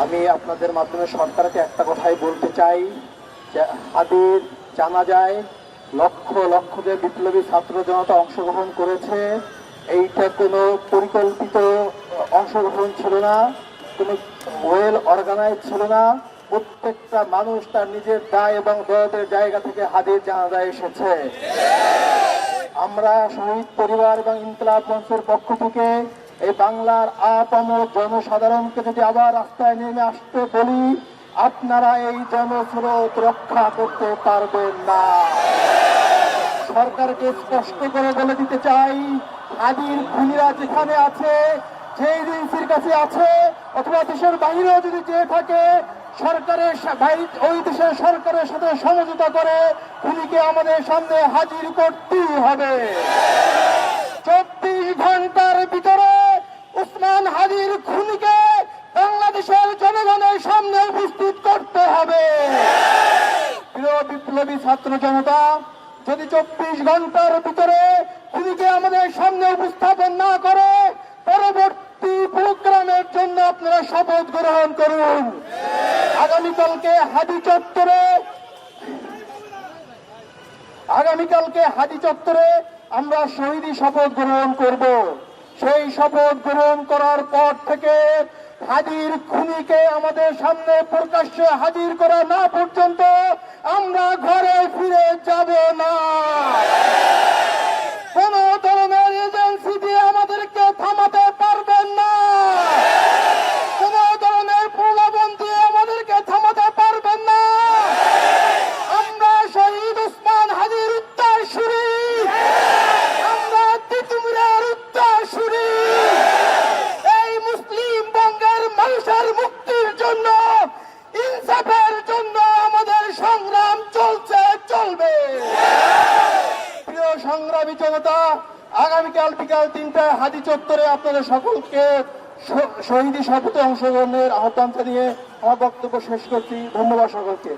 আমি আপনাদের মাধ্যমে সরকারকে একটা কথাই বলতে চাই যে হাদির জানাজায় লক্ষ লক্ষ যে বিপ্লবী ছাত্র জনতা অংশগ্রহণ করেছে, এইটা কোনো পরিকল্পিত অংশগ্রহণ ছিল না, কোনো ওয়েল অর্গানাইজ ছিল না। প্রত্যেকটা মানুষ তার নিজের দায় এবং দরদের জায়গা থেকে হাদির জানাজায় এসেছে। আমরা শহীদ পরিবার এবং ইনকিলাব মঞ্চের পক্ষ থেকে এই বাংলার আপামর জনসাধারণকে যদি আবার রাস্তায় নেমে আসতে বলি, আপনারা এই জনস্রোত রক্ষা করতে পারবেন না। সরকারকে স্পষ্ট করে বলে দিতে চাই, হাদির খুনিরা যেখানে আছে, যে এজেন্সির কাছে আছে অথবা দেশের বাইরেও যদি যেয়ে থাকে, সরকারের ওই দেশের সরকারের সাথে সমঝোতা করে খুনিকে আমাদের সামনে হাজির করতেই হবে। 24 ঘন্টার ভিতরে উসমান হাদির খুনিকে বাংলাদেশের জনগণের সামনে উপস্থিত করতে হবে। প্রিয় বিপ্লবী ছাত্র জনতা, যদি 24 ঘন্টার ভিতরে খুনিকে আমাদের সামনে উপস্থাপন না করে, পরবর্তী প্রোগ্রামের জন্য আপনারা শপথ গ্রহণ করুন। আগামীকালকে হাদি চত্বরে আমরা শহীদি শপথ গ্রহণ করব। সেই শপথ গ্রহণ করার পর থেকে হাদির খুনিকে আমাদের সামনে প্রকাশ্যে হাজির করা না পর্যন্ত আমরা ঘরে ফিরে যাব না। কোন ধরনের এজেন্সি দিয়ে আমাদেরকে থামাতে পারবেন না, কোন ধরনের প্রলোভন দিয়ে আমাদেরকে থামাতে পারবেন না। আমরা শহীদ উসমান হাদির উত্তরসূরি, আমরা তিতুমিরের উত্তরসূরি। এই মুসলিম বঙ্গের মানুষের মুক্তির জন্য, ইনসাফের জন্য আমাদের সংগ্রাম চলছে, চলবে। প্রিয় সংগ্রামী জনতা, আগামীকাল বিকাল 3টায় হাদি চত্বরে আপনাদের সকলকে শহীদি শপথে অংশগ্রহণের আহ্বান জানিয়ে আমার বক্তব্য শেষ করছি। ধন্যবাদ সকলকে।